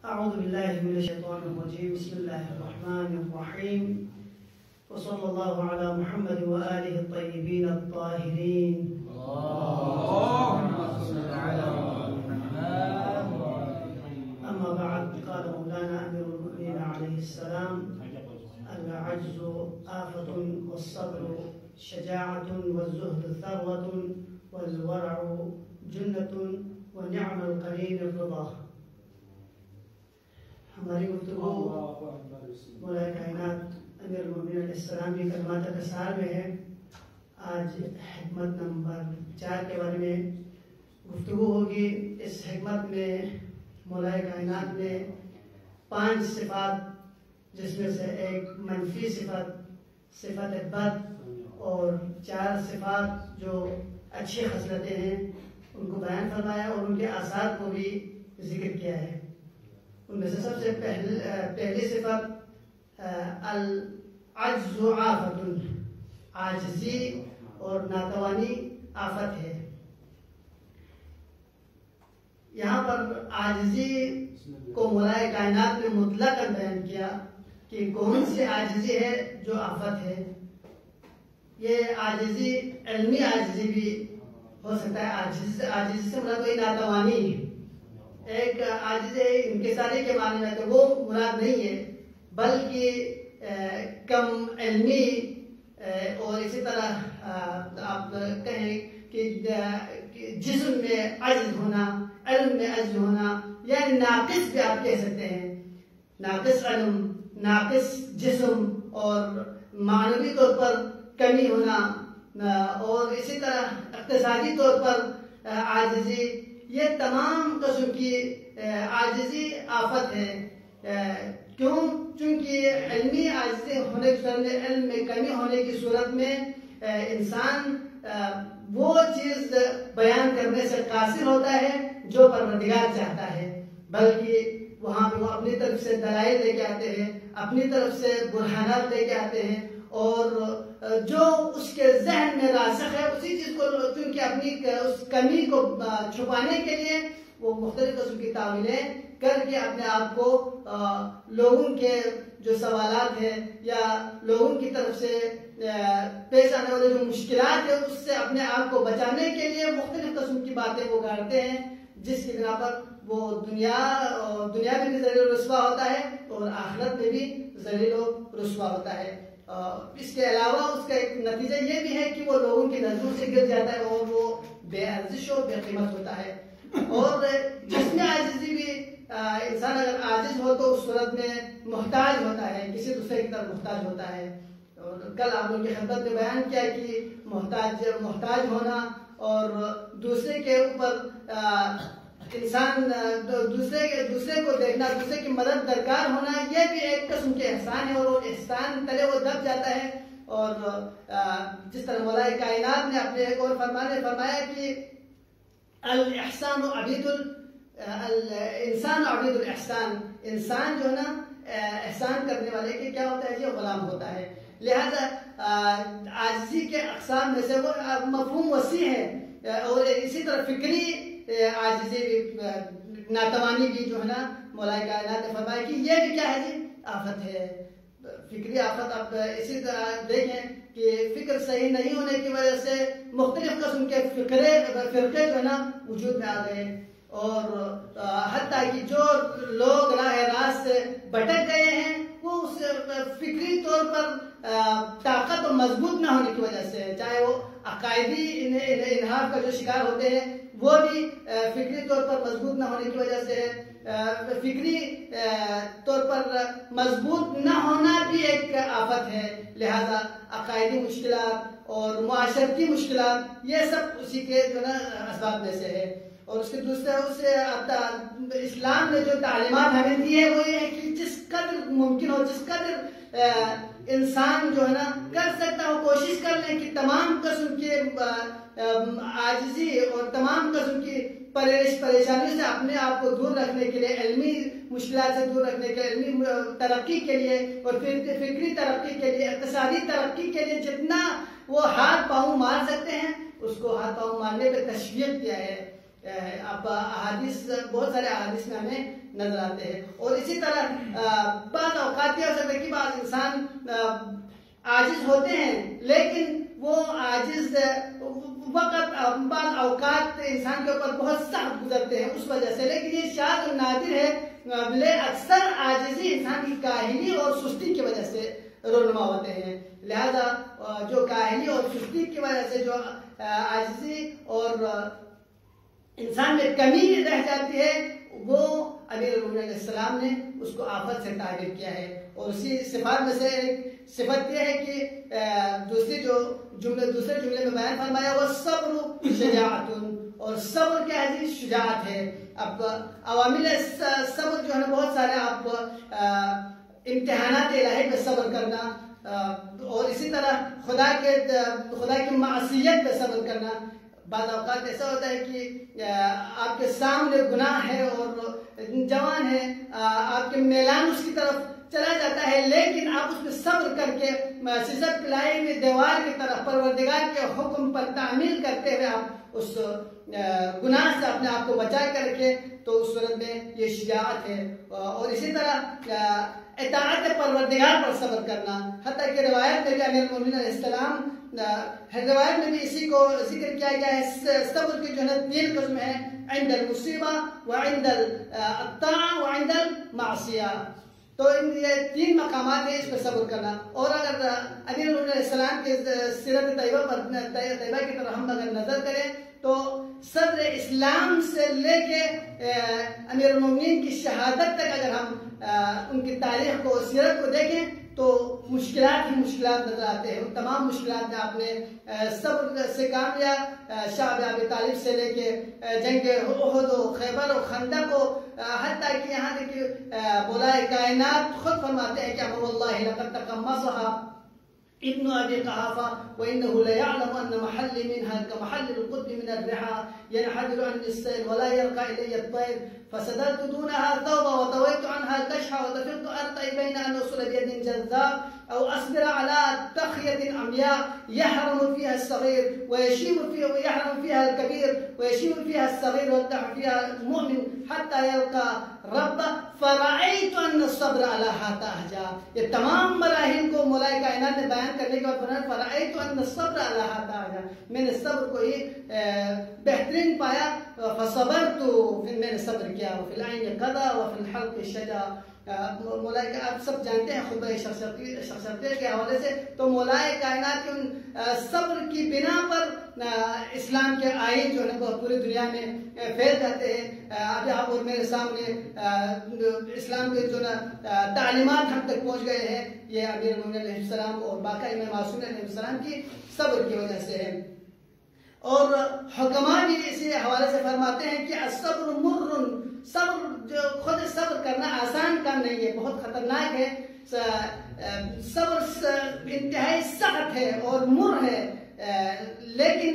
أعوذ بالله من الشيطان الرجيم. بسم الله الرحمن الرحيم، وصلى الله على محمد وآله الطيبين الطاهرين. أما بعد، قال مولانا أمير المؤمنين عليه السلام: العجز آفة، والصبر شجاعة، والزهد ثروة، والورع جنة، ونعم القرين الرضا. ہماری گفتگو مولا کائنات امیر المؤمنین علیہ السلام کی کلمات کثار میں ہے۔ آج حکمت نمبر 4 کے بارے میں گفتگو ہوگی۔ اس حکمت میں مولا کائنات نے 5 صفات، جس میں سے ایک منفی صفت بد، اور 4 صفات جو اچھی خصلتیں ہیں ان کو بیان فرمایا، اور ان کے آثار کو بھی ذکر کیا ہے۔ ان میں سے سب سے پہلی صفت العجز آفت، عاجزی اور ناتوانی آفت ہے۔ یہاں پر عاجزی کو مولا کائنات نے مطلق بیان کیا کہ کون سی عاجزی ہے جو آفت ہے۔ یہ عاجزی علمی عاجزی بھی ہو سکتا ہے۔ عاجزی سے مراد کوئی ناتوانی ہے۔ ایک عاجز انکساری کے معنی میں تو وہ مراد نہیں ہے، بلکہ کم علمی، اور اسی طرح آپ کہیں کہ جسم میں عجز ہونا، علم میں عجز ہونا، یعنی ناقص بھی آپ کہہ سکتے ہیں۔ ناقص علم، ناقص جسم، اور معنوی طور پر کمی ہونا، اور اسی طرح اقتصادی طور پر عاجزی، یہ تمام قسم کی عاجزی آفت ہے۔ کیوں؟ چونکہ علمی عاجزی ہونے کی صورت میں، علم میں کمی ہونے کی صورت میں انسان وہ چیز بیان کرنے سے قاصر ہوتا ہے جو پروردگار چاہتا ہے، بلکہ وہاں پہ وہ اپنی طرف سے دلائل لے کے آتے ہیں، اپنی طرف سے برہانات لے کے آتے ہیں، اور جو اس کے ذہن میں راسخ ہے اسی چیز کو، چونکہ اپنی اس کمی کو چھپانے کے لیے وہ مختلف قسم کی تعویلیں کر کے اپنے آپ کو لوگوں کے جو سوالات ہیں یا لوگوں کی طرف سے پیش آنے والے جو مشکلات ہیں اس سے اپنے آپ کو بچانے کے لیے مختلف قسم کی باتیں وہ گاڑتے ہیں، جس کی بنا پر وہ دنیا میں بھی ذلیل و رسوا ہوتا ہے اور آخرت میں بھی ذلیل و رسوا ہوتا ہے۔ اس کے علاوہ اس کا ایک نتیجہ یہ بھی ہے کہ وہ لوگوں کی نظروں سے گر جاتا ہے اور وہ بے ارزش و بے قیمت ہوتا ہے۔ اور جس میں عاجزی بھی، انسان اگر عاجز ہو تو اس صورت میں محتاج ہوتا ہے، کسی دوسرے کی طرف محتاج ہوتا ہے۔ اور کل آپ لوگوں کی خدمت میں بیان کیا کہ محتاج ہونا اور دوسرے کے اوپر انسان دوسرے کو دیکھنا، دوسرے کی مدد درکار ہونا، یہ بھی ایک قسم کے احسان ہے، اور وہ احسان تلے وہ دب جاتا ہے۔ اور جس طرح مولا کائنات نے اپنے ایک اور فرمان میں فرمایا کہ الاحسان عبید الانسان عبید الاحسان، انسان جو ہے نا احسان کرنے والے کے کیا ہوتا ہے؟ یہ غلام ہوتا ہے۔ لہذا عاجزی کے اقسام میں سے وہ مفہوم وسیع ہے، اور اسی طرح فکری عاجزی بھی، ناتوانی بھی جو ہے نا مولا کائنات نے فرمایا کہ یہ بھی کیا ہے جی؟ آفت ہے، فکری آفت۔ اب اسی طرح دیکھیں کہ فکر صحیح نہیں ہونے کی وجہ سے مختلف قسم کے فرقے جو ہے نا وجود میں آ گئے، اور حتیٰ کہ جو لوگ راہ راست سے بھٹک گئے ہیں وہ اس فکری طور پر طاقت و مضبوط نہ ہونے کی وجہ سے، چاہے وہ عقائدی انحراف کا جو شکار ہوتے ہیں وہ بھی فکری طور پر مضبوط نہ ہونے کی وجہ سے، فکری طور پر مضبوط نہ ہونا بھی ایک آفت ہے۔ لہذا عقائدی مشکلات اور معاشرتی مشکلات یہ سب اسی کے جو نا اسباب میں سے ہے۔ اور اس کے دوسرے اسلام نے جو تعلیمات ہمیں دی ہے وہ یہ ہے کہ جس قدر ممکن ہو، جس قدر انسان جو ہے نا کر سکتا ہو، کوشش کر لیں کہ تمام قسم کے عاجزی اور تمام قسم کی پریشانیوں سے اپنے آپ کو دور رکھنے کے لیے، علمی مشکلات سے دور رکھنے کے لیے، علمی ترقی کے لیے اور فکری ترقی کے لیے، اقتصادی ترقی کے لیے جتنا وہ ہاتھ پاؤں مار سکتے ہیں اس کو ہاتھ پاؤں مارنے پہ تشویق کیا ہے۔ اب احادیث بہت سارے احادیث میں ہمیں نظر آتے ہیں. اور اسی طرح بعض اوقات یہ ہو سکتا ہے کہ بعض انسان عاجز ہوتے ہیں لیکن وہ عاجز وقت بعض اوقات انسان کے اوپر بہت سخت گزرتے ہیں اس وجہ سے، لیکن یہ شاذ و نادر ہے. بلے اکثر عاجزی انسان کی کاہلی اور سستی کی وجہ سے رونما ہوتے ہیں. لہذا جو کاہلی اور سستی کی وجہ سے جو عاجزی اور انسان میں کمی رہ جاتی ہے وہ امیر المومنین علیہ السلام نے اس کو آفت سے تعبیر کیا ہے. اور اسی صفات میں سے ایک صفت یہ ہے کہ دوسرے جملے میں بیان فرمایا وہ صبر شجاعت، اور صبر کیا ہے؟ شجاعت ہے. اب عوامل صبر جو ہے نا بہت سارے، آپ امتحانات الہی پہ صبر کرنا، اور اسی طرح خدا کی معصیت پہ صبر کرنا. بعض اوقات ایسا ہوتا ہے کہ آپ کے سامنے گناہ ہے اور جوان ہے، آپ کے میلان اس کی طرف چلا جاتا ہے، لیکن آپ اس پہ صبر کر کے سیسٹ پلائی ہوئی دیوار کی طرف پروردگار کے حکم پر تعمیل کرتے ہوئے آپ اس گناہ سے اپنے آپ کو بچا کر رکھے، تو اس صورت میں یہ شجاعت ہے. اور اسی طرح اطاعت پروردگار پر صبر کرنا. حتیٰ کہ روایت میں بھی امیر المومنین علیہ السلام روایت میں بھی اسی کو ذکر کیا گیا ہے. صبر کی جو ہے 3 قسم ہے، عند المصیبہ وعند الطاعہ وعند المعصیہ. تو یہ 3 مقامات ہیں اس پہ صبر کرنا. اور اگر امیر المومنین علیہ السلام کے سیرت طیبہ کی طرف ہم اگر نظر کریں تو صدر اسلام سے لے کے امیر المومنین کی شہادت تک اگر ہم ان کی تاریخ کو، سیرت کو دیکھیں تو مشکلات ہی مشکلات نظر آتے ہیں. ان تمام مشکلات میں آپ نے صبر سے کام لیا. شاہ ابی طالب سے لے کے جنگ احد و خیبر و خندق کو، حتیٰ کہ یہاں کہ بولائے کائنات خود فرماتے ہیں کہ امر اللہ لقد تقمصها ابن ابي قحافه وانه ليعلم ان محلي منها كمحل القطب من الرحى ينحدر عني السيل ولا يرقى الي الطير فسدلت دونها ثوبا وطويت عنها كشحا وتفقت ارتعي بين ان اوصل بيد جذاب او اصبر على تخيه عمياء يحرم فيها الصغير ويحرم فيها الكبير ويشيب فيها الصغير ويفتح فيها المؤمن حتى يلقى ربه فرأيت ان الصبر على هذا احجاب. یہ تمام مراحل کو مولا کائنات نے بیان کرنے کے بعد فرمایا فرأيت ان الصبر على هذا احجاب، میں نے صبر کو ہی بہترین پایا. فصبرت، پھر میں نے صبر کیا. وفي العين قضا وفي الحلق شجا. مولا آپ سب جانتے ہیں خطبہ شخصیت کے حوالے سے، تو مولا کائنات کے ان صبر کی بنا پر اسلام کے آئین جو ہے پوری دنیا میں پھیل جاتے ہیں. ابھی آپ اور میرے سامنے اسلام کے جو تعلیمات ہم تک پہنچ گئے ہیں، یہ امیر المومنین علیہ السلام اور باقی امام معصومین علیہ السلام کی صبر کی وجہ سے ہے. اور حکماء بھی اسی حوالے سے فرماتے ہیں کہ الصبر مر، صبر جو خود صبر کرنا آسان کام نہیں ہے، بہت خطرناک ہے. صبر انتہائی سخت ہے اور مر ہے، لیکن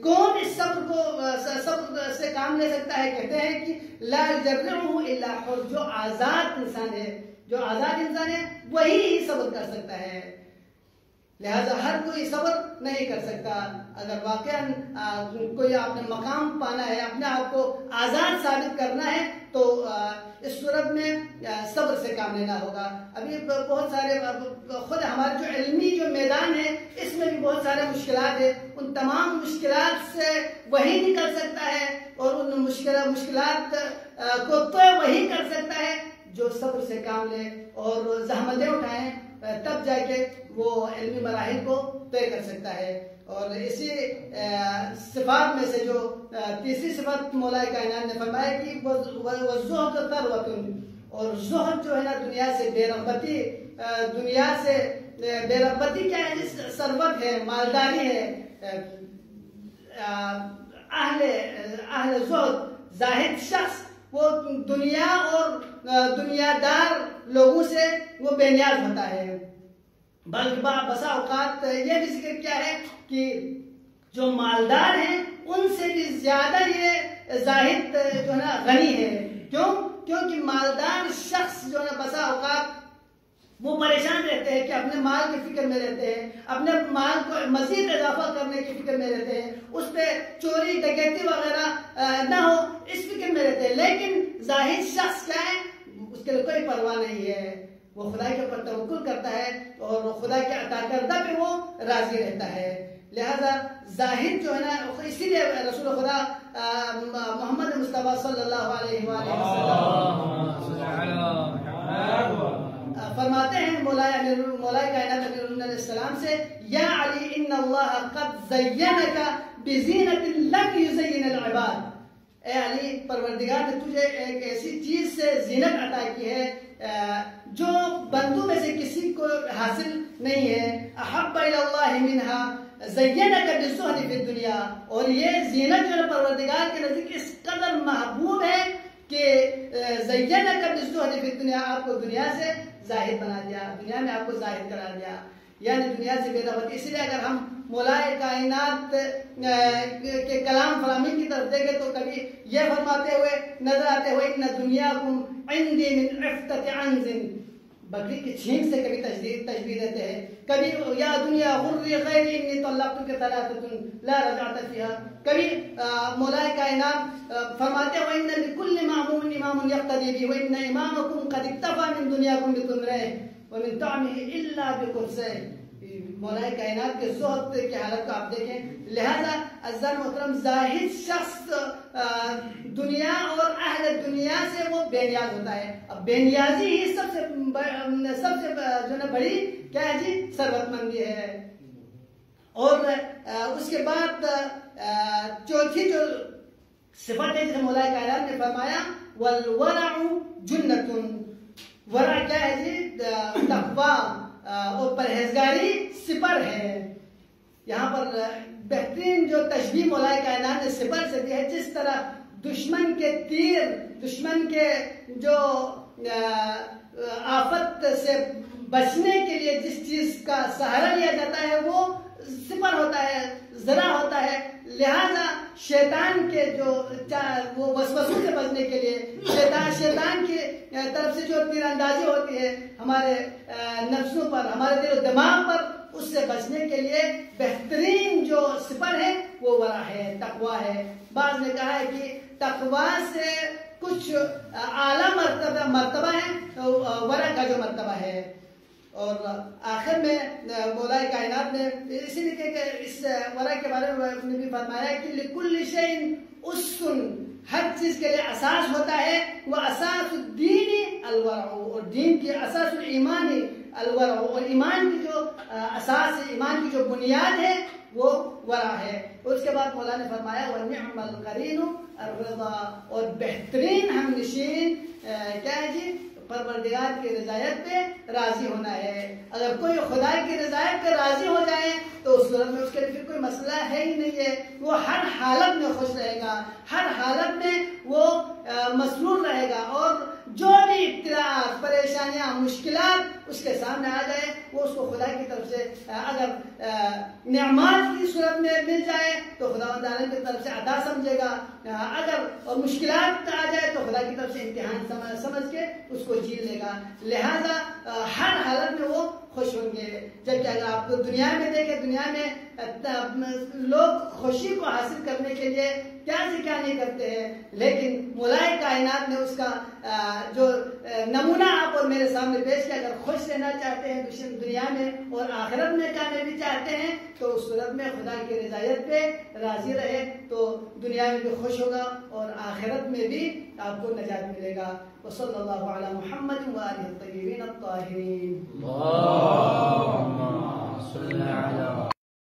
کون اس صبر سے کام لے سکتا ہے؟ کہتے ہیں کہ لا یجرعہ الا حر، جو آزاد انسان ہے وہی صبر کر سکتا ہے. لہذا ہر کوئی صبر نہیں کر سکتا. اگر واقعا کوئی آپ نے مقام پانا ہے، اپنے آپ کو آزاد ثابت کرنا ہے، تو اس صورت میں صبر سے کام لینا ہوگا. ابھی بہت سارے خود ہمارے جو علمی جو میدان ہے اس میں بھی بہت سارے مشکلات ہیں. ان تمام مشکلات سے وہی نکل سکتا ہے اور ان مشکلات کو تو وہی کر سکتا ہے جو صبر سے کام لے اور زحمتیں اٹھائیں، تب جا کے وہ علمی مراحل کو طے کر سکتا ہے. اور اسی صفات میں سے جو تیسری صفت مولا کائنات نے فرمایا کہ وَالزُّهْدُ ثَرْوَةٌ، اور زہد جو ہے نا دنیا سے بے رغبتی، دنیا سے بے رغبتی کیا ہے؟ ثروت ہے، مالداری ہے. اہل زہد، زاہد شخص، وہ دنیا اور دنیا دار لوگوں سے وہ بے نیاز ہوتا ہے. بلکہ بسا اوقات یہ بھی ذکر کیا ہے کہ جو مالدار ہیں ان سے بھی زیادہ یہ زاہد جو ہے نا غنی ہے. کیوں؟ کیونکہ مالدار شخص جو ہے نا بسا اوقات وہ پریشان رہتے ہیں کہ اپنے مال کی فکر میں رہتے ہیں، اپنے مال کو مزید اضافہ کرنے کی فکر میں رہتے ہیں، اس پہ چوری ڈکیتی وغیرہ نہ ہو اس فکر میں رہتے ہیں. لیکن زاہد شخص کیا ہے؟ اس کے لیے کوئی پرواہ نہیں ہے، وہ خدا کے اوپر توکل کرتا ہے اور خدا کے عطا کردہ پہ وہ راضی رہتا ہے. لہذا زاہد جو ہے نا، اسی لیے رسول خدا محمد مصطفیٰ صلی اللہ علیہ وآلہ وسلم فرماتے ہیں مولا کائنات امیر المومنین علیہ السلام سے، یا علی ان اللہ قد زینک بزینت لم یزین العباد. اے علی، پروردگار نے تجھے ایک ایسی چیز سے زینت عطا کی ہے جو بندوں میں سے کسی کو حاصل نہیں ہے. احب الی اللہ منہا زینک بالزہد فی الدنیا. اور یہ زینت جو ہے پروردگار کے نزدیک اس قدر محبوب ہے کہ زینک بالزہد فی الدنیا، آپ کو دنیا سے زاہد بنا دیا، دنیا میں آپ کو زاہد قرار دیا، یعنی دنیا سے بے رغبتی. اس لیے اگر ہم مولائے کائنات کے کلام فرامین کی طرف دیکھیں تو کبھی یہ فرماتے ہوئے نظر آتے ہوئے ان دنیاکم عندی من عفتۃ عنز، بکری کی چھینک سے کبھی تشبیہ دیتے ہیں، کبھی یا دنیا غری غیری انی طلقتک ثلاثۃ لا رجعت فیہا. کبھی مولائے کائنات فرماتے ہوئے ان لکل معموم امام یقتدی بہ وان امامکم قد اکتفی من دنیاکم بتمرہ ومن طعمہ الا بقرصہ. مولا کائنات کے زہد کی حالت کو آپ دیکھیں. لہذا عزیزان محترم، زاہد شخص دنیا اور اہل دنیا سے وہ بے نیاز ہوتا ہے. اب بے نیازی ہی سب سے جو نا بڑی کیا ہے جی، ثروت مندی ہے. اور اس کے بعد چوتھی جو صفت ہے جسے مولا کائنات نے فرمایا والورع جنۃ. ورع کیا ہے جی؟ تقویٰ اور پرہیزگاری سپر ہے. یہاں پر بہترین جو تشبیہ مولا کائنات نے سپر سے دی ہے، جس طرح دشمن کے تیر، دشمن کے جو آفت سے بچنے کے لیے جس چیز کا سہارا لیا جاتا ہے وہ سپر ہوتا ہے، ذرا ہوتا ہے. لہذا شیطان کے جو وہ وسوسوں سے بچنے کے لیے شیطان کی طرف سے جو تیر اندازی ہوتی ہے ہمارے نفسوں پر، ہمارے دل و دماغ پر، اس سے بچنے کے لیے بہترین جو سپر ہے وہ ورع ہے، تقویٰ ہے. بعض نے کہا ہے کہ تقویٰ سے کچھ اعلیٰ مرتبہ ہے ورع کا جو مرتبہ ہے. اور آخر میں مولا کائنات نے اسی لیے کہ اس ورع کے بارے میں بھی فرمایا کہ لکل شیء اسس، ہر چیز کے لیے اساس ہوتا ہے. وہ اساس الدین الورع، اور دین کی اساس الایمان الورع، اور ایمان کی جو اساس ہے، ایمان کی جو بنیاد ہے وہ ورع ہے. اس کے بعد مولا نے فرمایا وَنِعْمَ الْقَرِينُ الرِّضَى، اور بہترین ہم نشین کیا ہے جی؟ پروردگار کی رضایت پہ راضی ہونا ہے. اگر کوئی خدا کی رضایت پہ راضی ہو جائے تو اس صورت میں اس کے لیے پھر کوئی مسئلہ ہے ہی نہیں ہے. وہ ہر حالت میں خوش رہے گا، ہر حالت میں وہ مسرور رہے گا. اور جو بھی ابتلاءات، پریشانیاں، مشکلات اس کے سامنے آ جائے وہ اس کو خدا کی طرف سے اگر نعمات کی صورت میں مل جائے تو خداوند عالم کی طرف سے عطا سمجھے گا. اگر مشکلات آ جائے تو خدا کی طرف سے امتحان سمجھ کے اس کو جی لے گا. لہذا ہر حالت میں وہ خوش ہوں گے. جبکہ اگر آپ کو دنیا میں دیکھیں، دنیا میں لوگ خوشی کو حاصل کرنے کے لیے کیا سے کیا نہیں کرتے ہیں، لیکن مولائے کائنات نے اس کا جو نمونہ آپ اور میرے سامنے پیش کیا. اگر خوش رہنا چاہتے ہیں دنیا میں اور آخرت میں کامیابی چاہتے ہیں تو اس صورت میں خدا کی رضایت پہ راضی رہے تو دنیا میں بھی خوش ہوگا اور آخرت میں بھی آپ کو نجات ملے گا. وصلی اللہ علی محمد وآلہ الطیبین الطاہرین.